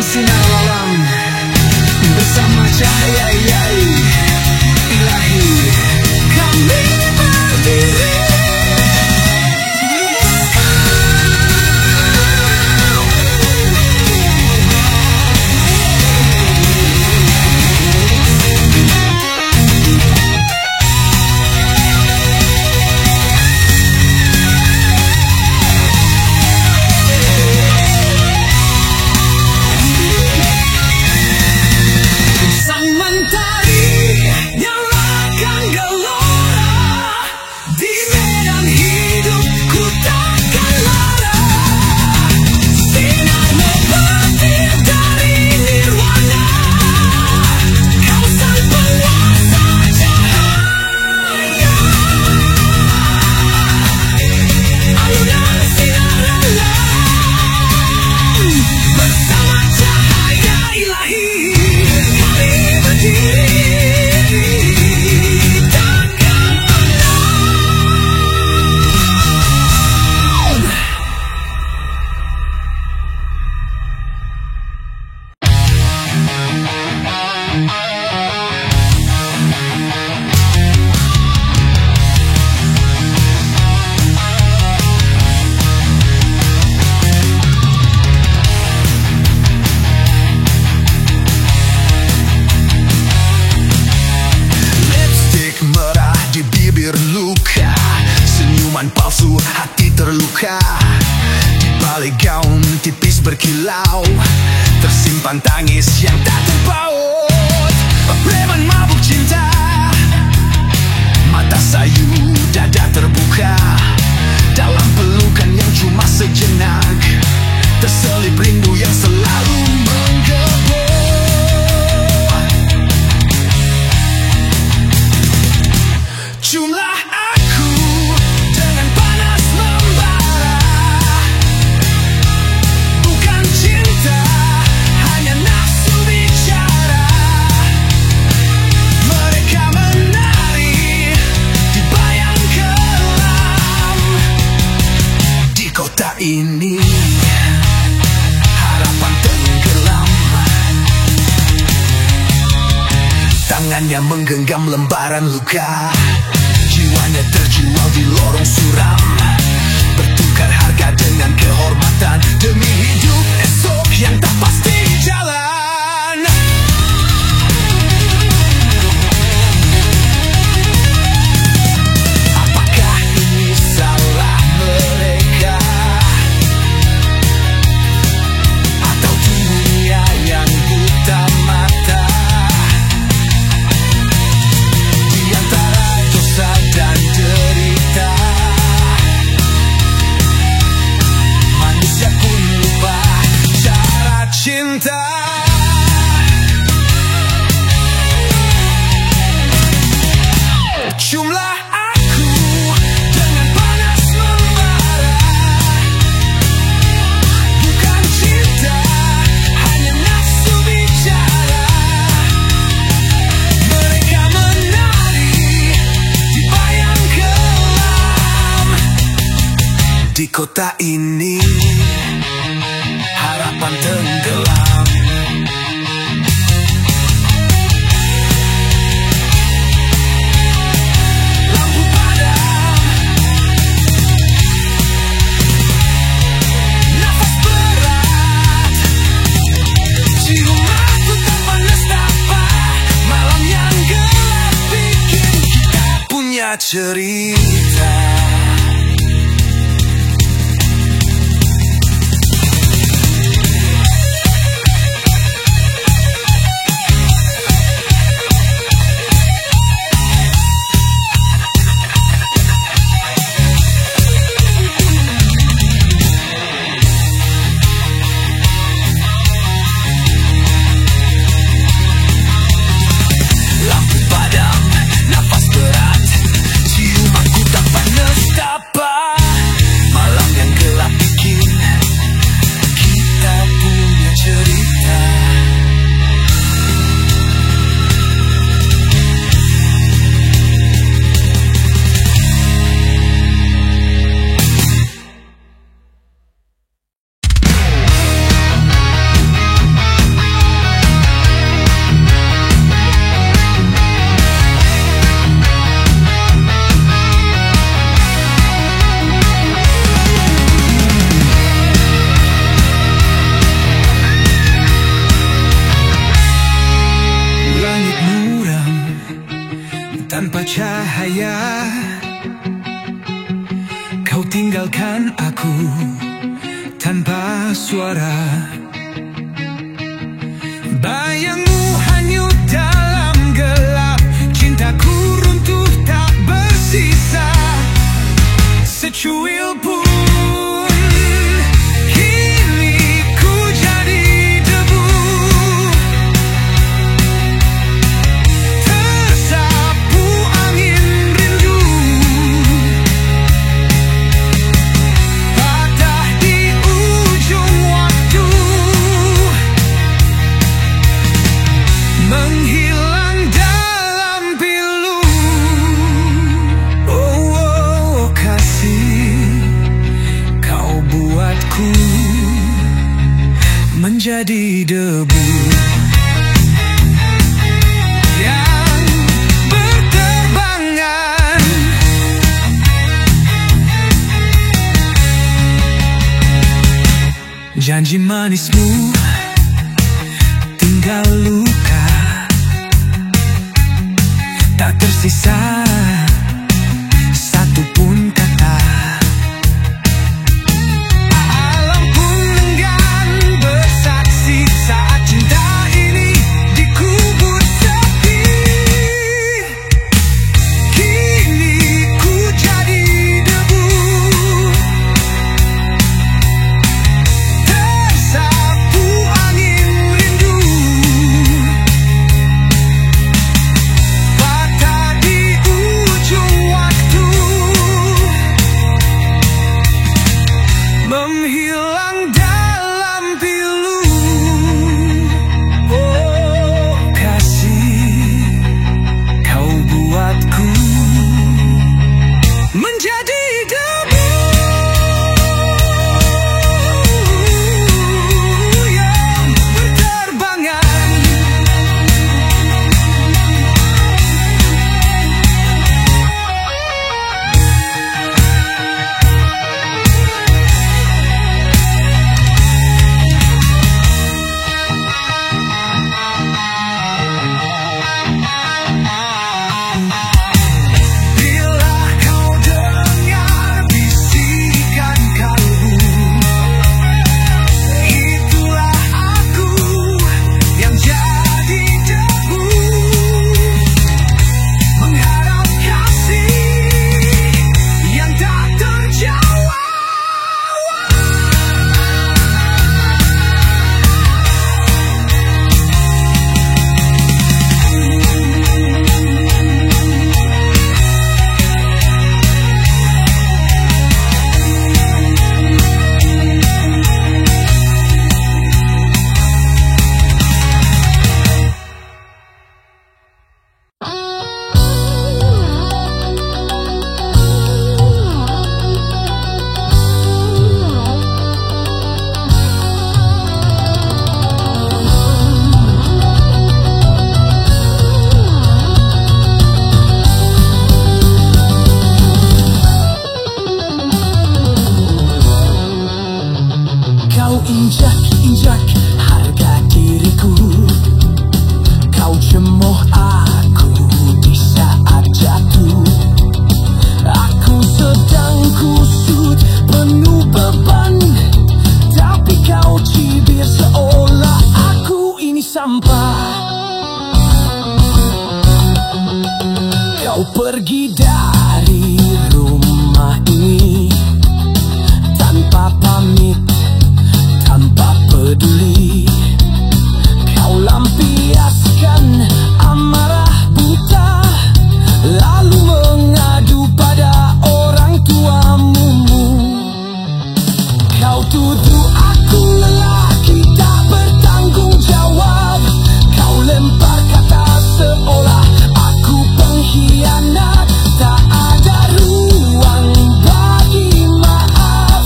sinar malam bersama cahaya ilahi kami berdiri. Palsu, hati terluka. Di balik gaun tipis berkilau tersimpan tangis yang tak terpaut. Preman mabuk cinta, mata sayu, dada terbuka dalam pelukan yang cuma sejenak, terselip rindu yang selalu menggebu. Jumlah ini harapan tenggelam, tangannya menggenggam lembaran luka, jiwanya terjual di lorong suram, bertukar harga dengan kehormatan demi hidup esok yang tak pasti jalan. Jumlah aku dengan panas membara, bukan cinta, hanya nafsu bicara. Mereka menari di bayang kelam, di kota ini harapan tenggelam. Cerita lampu padam, nafas berat, ciumanku tak panas cahaya, kau tinggalkan aku tanpa suara. Bayangmu hanyut dalam gelap, cintaku runtuh tak bersisa secuil pun. Kini ku jadi debu, tersapu angin rindu, patah di ujung waktu, menghilang dalam pilu. Oh, kasih, kau buatku menjadi debu yang berterbangan. Janji manismu tinggal luka, tak tersisa satupun kata. Alam pun enggan bersaksi saat cinta ini dikubur sepi. Kini ku jadi debu, tersapu angin rindu, patah di ujung waktu, menghilang dalam pilu. Oh, kasih, kau buatku menjadi debu yang berterbangan. Bila kau dengar bisikan kalbu, itulah aku yang jadi debu, mengharap kasih yang tak terjawab. Kau injak-injak harga diriku, kau cemoh aku di saat jatuh. Aku sedang kusut penuh beban, tapi kau cibir seolah aku ini sampah. Kau pergi dari rumah ini tanpa pamit, tanpa peduli. Kau lampiaskan amarah buta, lalu mengadu pada orang tuamu. Kau tuduh aku lelaki tak bertanggung jawab. Kau lempar kata seolah aku pengkhianat. Tak ada ruang bagi maaf,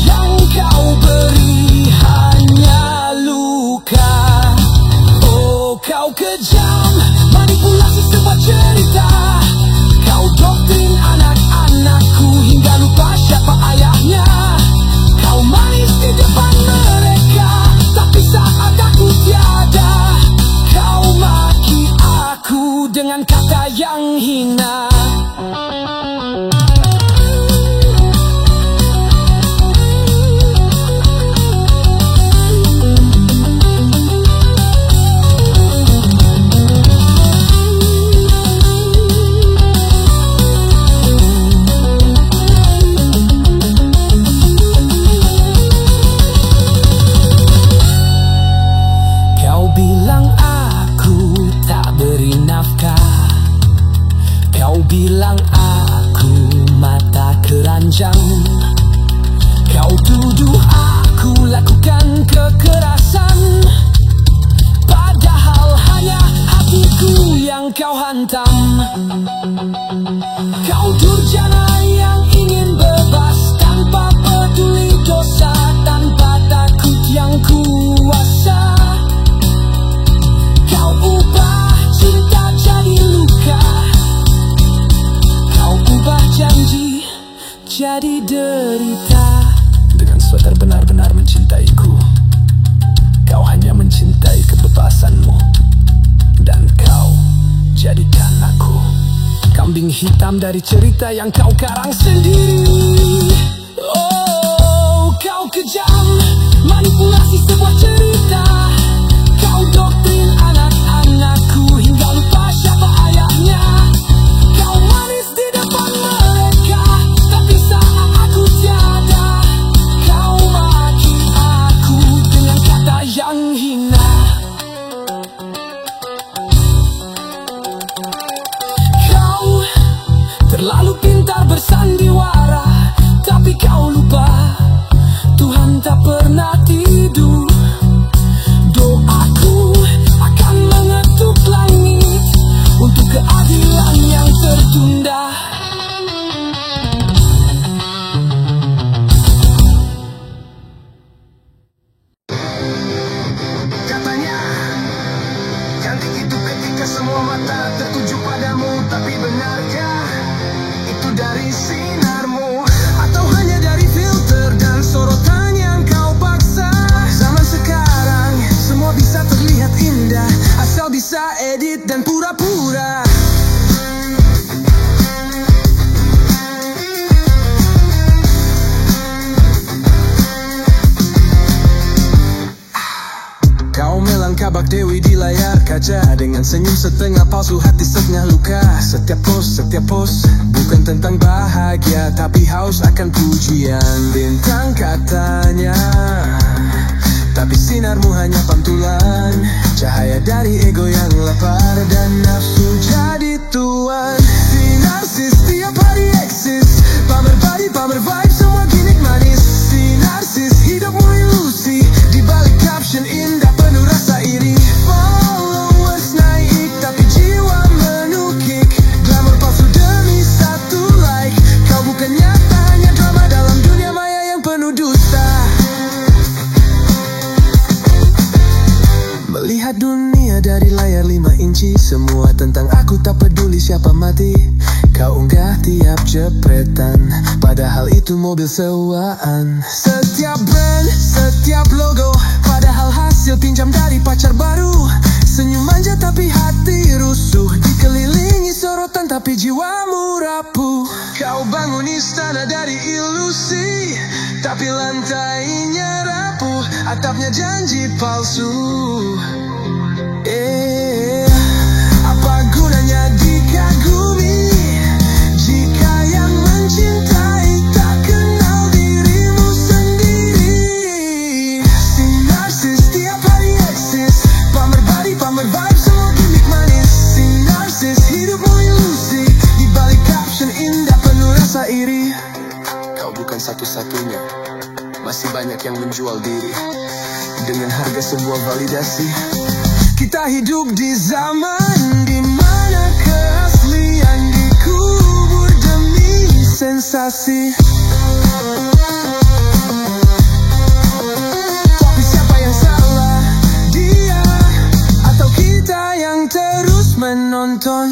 yang kau beri hanya luka. Oh, kau kejam, manipulasi sebuah cerita. Kau doktrin anak-anakku hingga lupa siapa ayahnya. Kau manis di depan mereka, tapi saat aku tiada, kau maki aku dengan kata yang hina. hantam. Kau durjana yang ingin bebas tanpa peduli dosa, tanpa takut yang kuasa. Kau ubah cinta jadi luka, kau ubah janji jadi derita. Dengan sweater benar-benar mencintaiku, kau hanya mencintai kebebasanmu, dan kau jadikan aku kambing hitam dari cerita yang kau karang sendiri. Oh, kau kejam, manipulasi sebuah cerita. Kau doktrin anak-anakku hingga lupa siapa ayahnya. Kau manis di depan mereka, tapi saat aku tiada, kau maki aku dengan kata yang hina. Kau terlalu pintar bersandiwara, tapi kau lupa Tuhan tak pernah tidur. Doaku akan mengetuk langit untuk keadilan yang tertunda. Katanya cantik itu ketika semua mata tertuju padamu, tapi benarkah itu dari sinarmu atau hanya dari filter dan sorotan yang kau paksa? Zaman sekarang semua bisa terlihat indah asal bisa edit dan pura-pura. Kau melangkah bak Dewi di layar kaca dengan senyum setengah palsu, hati setengah luka. Setiap pos bukan tentang bahagia, tapi haus akan pujian bintang katanya. Tapi sinarmu hanya pantulan cahaya dari ego yang lapar dan nafsu jadi tuan. Sinarsis tiap hari eksis, pamer body, pamer vibe, semua gimmick manis. Sinarsis hidupmu ilusi, di balik caption indah penuh rasa iri. Followers naik tapi jiwa menukik, glamour palsu demi satu like. Kau bukan nyata, hanya drama dalam dunia maya yang penuh dusta. Melihat dunia dari layar 5 inci, semua tentang aku tak peduli siapa mati. Kau unggah tiap jepretan, padahal itu mobil sewaan. Setiap brand, setiap logo, padahal hasil pinjam dari pacar baru. Senyum manja tapi hati rusuh, dikelilingi sorotan tapi jiwamu rapuh. Kau bangun istana dari ilusi, tapi lantainya rapuh, atapnya janji palsu. Apa gunanya dikagumi jika yang mencintai tak kenal dirimu sendiri? Sinarsis tiap hari eksis, pamer body, pamer vibe, semua gimmick manis. Sinarsis hidupmu ilusi, di balik caption indah penuh rasa iri. Kau bukan satu-satunya, masih banyak yang menjual diri dengan harga sebuah validasi. Kita hidup di zaman di mana keaslian dikubur demi sensasi. Tapi siapa yang salah, dia atau kita yang terus menonton?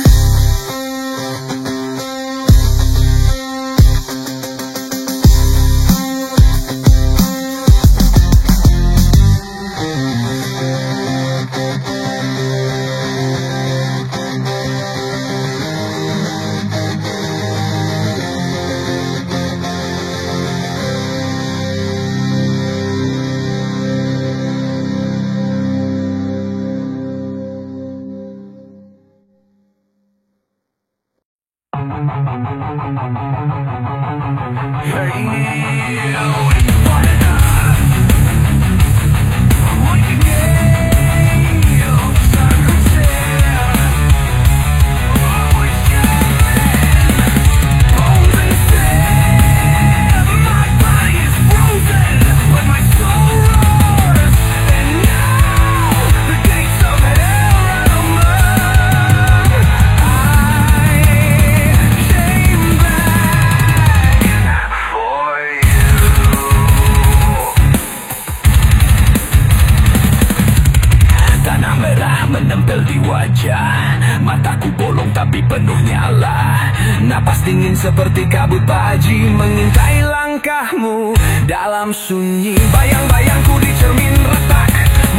menempel di wajah. Mataku bolong tapi penuh nyala. Napas dingin seperti kabut pagi mengintai langkahmu dalam sunyi. Bayang-bayangku di cermin retak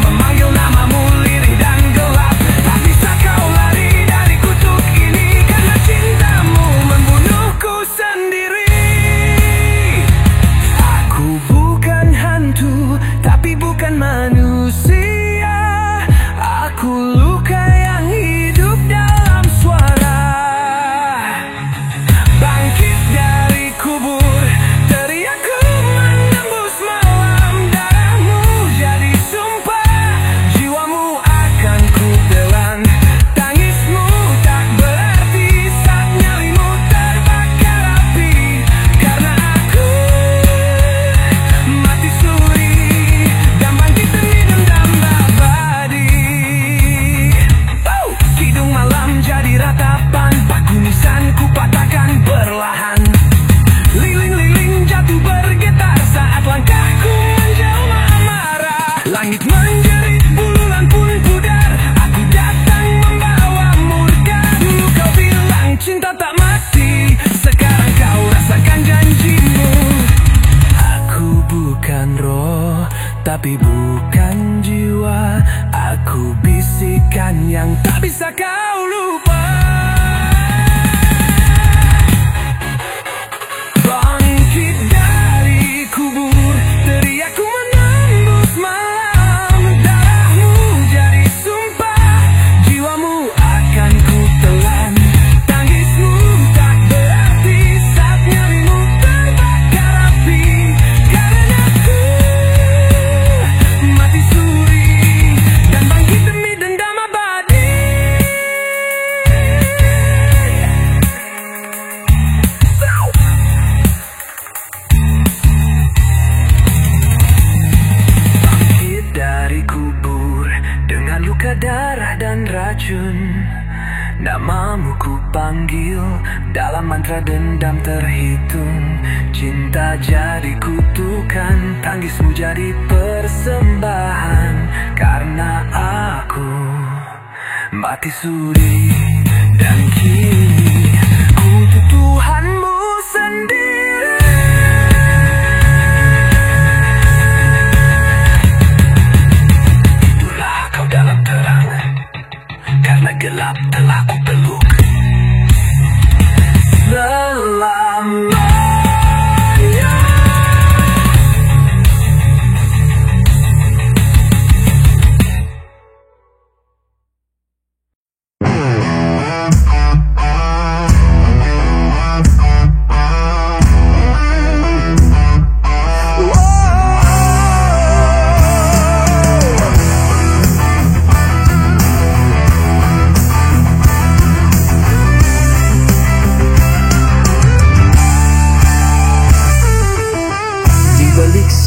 memanggil namamu lirih dan gelap. Tak bisa kau lari dari kutuk ini, karena cintamu membunuhku sendiri. Aku bukan hantu, tapi bukan manusia. Aku luka yang hidup dalam suara. Bangkit dari kubur, teriakku menembus malam. Darahmu jadi sumpah, jiwamu akan ku telan. Tangismu tak berarti saat nyalimu terbakar api. Karena aku mati suri dan bangkit demi dendam abadi. Kidung malam jadi ratapan, paku nisanku patahkan perlahan. Liling-liling jatuh bergetar saat langkahku menjelma marah. Langit menjerit, bulan pun pudar. Aku datang membawa murka. Dulu kau bilang cinta tak mati, sekarang kau rasakan janjimu. Aku bukan roh, tapi bukan jiwa. Aku bisikan yang tak bisa kau lupa. Bangkit dari kubur, teriakku menembus malam. Darahmu jadi sumpah, jiwamu akan ku telan. Tangismu tak berarti saat nyalimu terbakar api. Karena aku mati suri dan bangkit demi dendam abadi. Bangkit dari kubur dengan luka darah dan racun. Namamu ku panggil dalam mantra dendam terhitung. Cinta jadi kutukan, tangismu jadi persembahan. Karena aku mati suri dan kini ku Tuhanmu sendiri. Itulah kau dalam terang, karena gelap telah ku peluk selamanya.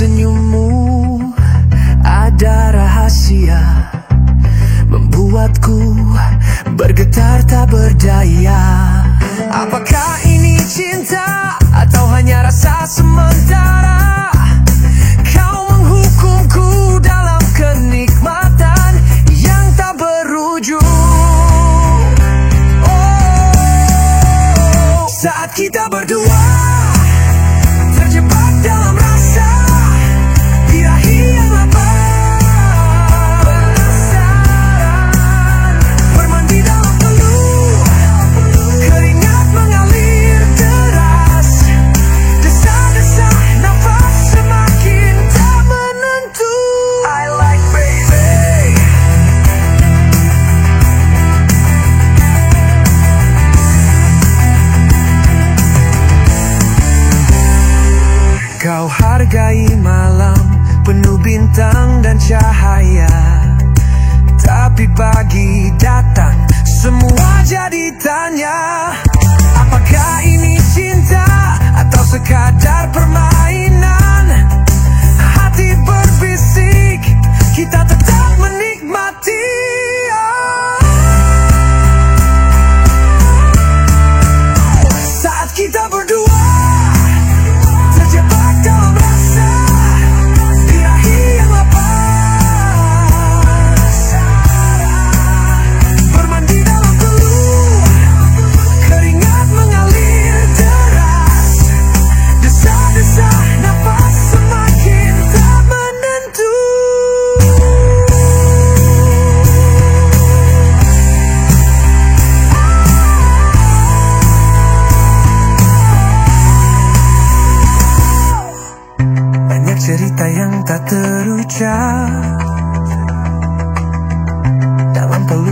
Senyummu ada rahasia, membuatku bergetar tak berdaya. Apakah ini cinta atau hanya rasa sementara? Kau menghukumku dalam kenikmatan yang tak berujung. Oh, saat kita berdua terjebak dalam rasa birahi yang lapar, penasaran, bermandi dalam peluh, keringat mengalir deras.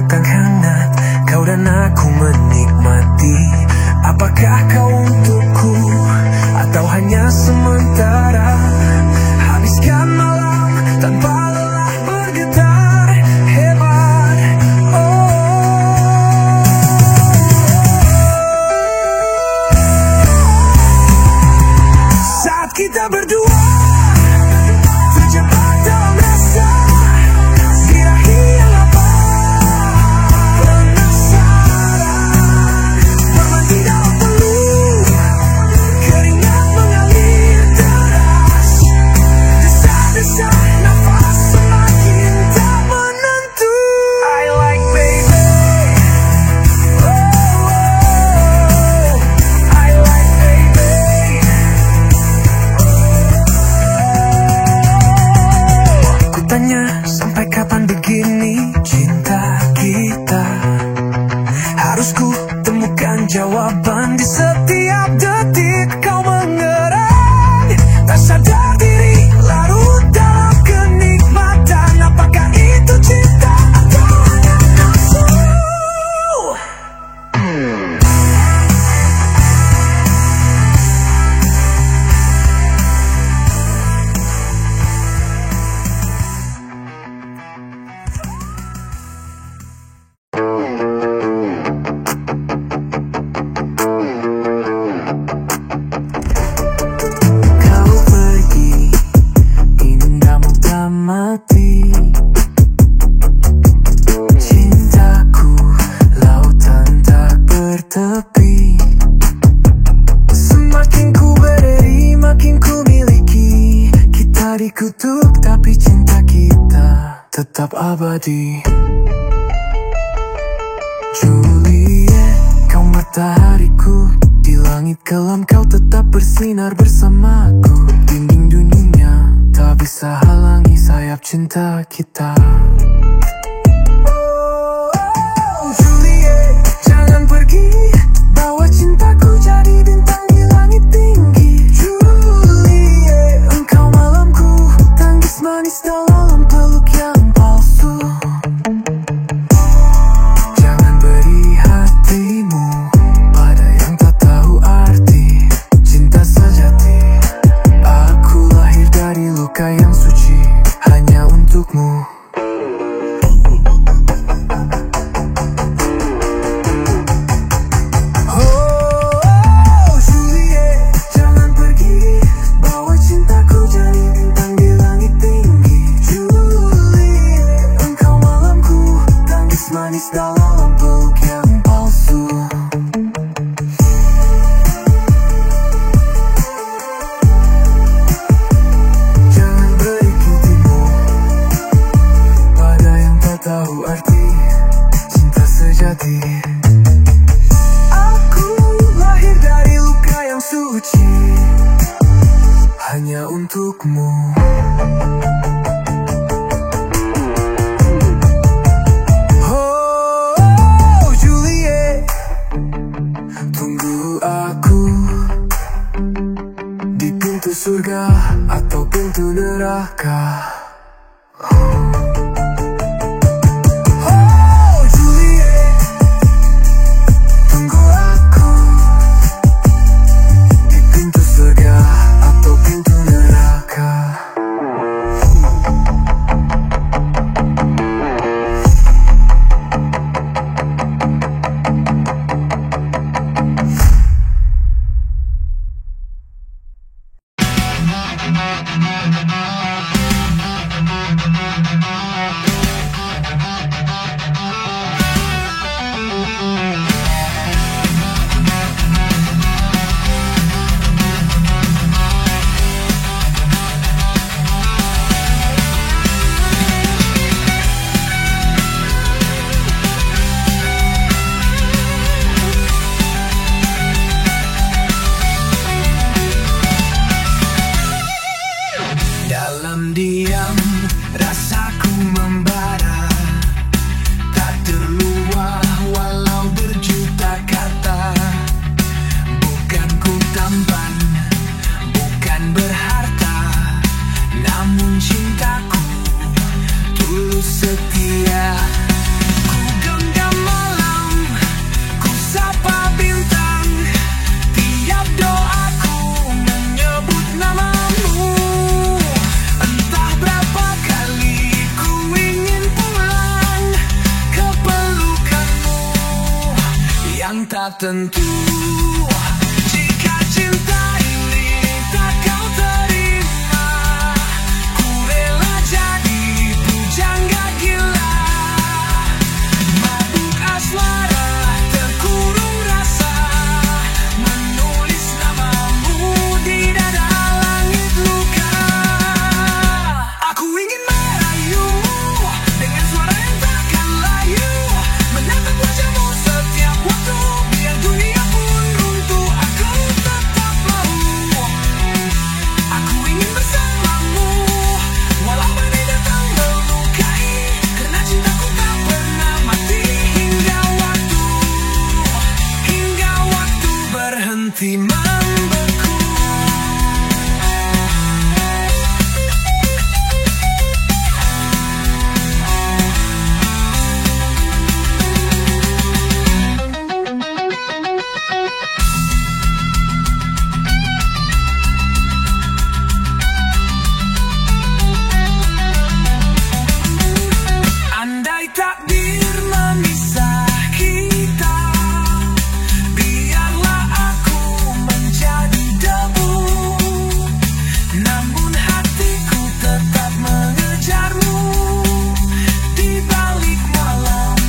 yang hangat, kau dan aku menikmati. Apakah kau untukku atau hanya sementara? Habiskan malam tanpa lelah bergetar hebat. Saat kita berdua terjebak dalam rasa, birahi yang apa penasaran, bermandi dalam peluk, keringat mengalir deras, desa-desa nafas semakin tak menentu. I like baby, I like baby. Ku tanya sampai kapan begini cinta kita? Harus ku temukan jawaban di setiap detik. Kau mengerang, tak sadar diri, larut dalam kenikmatan. Apakah itu cinta atau hanya nafsu? Kau pergi, indahmu tak mati. Cintaku, lautan tak bertepi. Semakin ku berdiri, makin ku miliki. Kita dikutuk, tapi cinta kita tetap abadi. Juliet, kau matahariku. Di langit kelam kau tetap bersinar bersamaku. Dinding dunia tak bisa halangi sayap cinta kita. Juliet, jangan pergi, bawa cintaku jadi bintang di langit tinggi. Juliet, engkau malamku, tangis manis dalam peluk yang palsu. Jangan beri hatimu pada yang tak tahu arti cinta sejati. Aku lahir dari luka yang suci hanya untukmu. Oh, Juliet, jangan pergi, bawa cintaku jadi bintang di langit tinggi. Juliet, engkau malamku, tangis manis dalam peluk yang palsu. Jangan beri hatimu pada yang tak tahu arti cinta sejati. Aku lahir dari luka yang suci hanya untukmu. Oh, Juliet, tunggu aku di pintu surga atau pintu neraka. Oh, Juliet, tunggu aku di pintu surga atau pintu neraka. tak tentu. Jika cinta ini tak kau terima, ku rela jadi pujangga gila. Mabuk asmara, terkurung rasa, menulis namamu di dada langit luka. Aku ingin merayumu dengan suara yang takkan layu, menatap wajahmu setiap waktu, biar dunia pun runtuh, aku tetap mau. Aku ingin bersamamu, walau badai datang melukai, karena cintaku tak pernah mati hingga waktu berhenti membeku. Andai takdir memisah kita, biarlah aku menjadi debu, namun hatiku tetap mengejarmu. Di balik malam,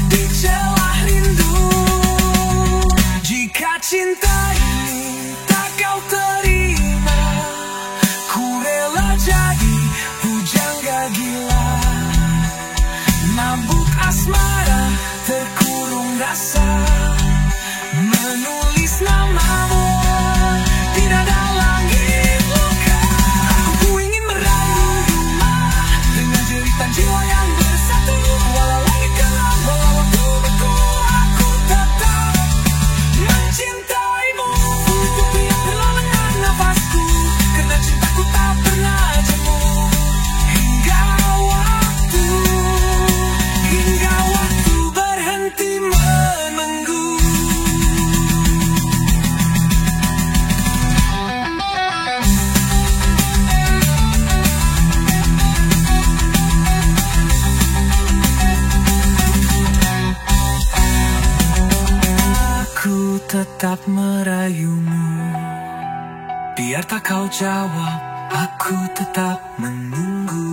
di celah rindu. Jika cinta ini tak kau terima, ku rela jadi pujangga gila. Mabuk asmara, terkurung rasa, menulis namamu di dada langit luka. Aku ingin meraih rumah dengan jeritan jiwa yang bersatu. Walau langit gelap, walau waktu beku, aku tetap mencintaimu. Untuk tiap perlawanan nafasku, karena cintaku tak pernah jemu. Hingga waktu berhenti menunggu. Aku tetap merayumu, biar tak kau jawab, aku tetap menunggu.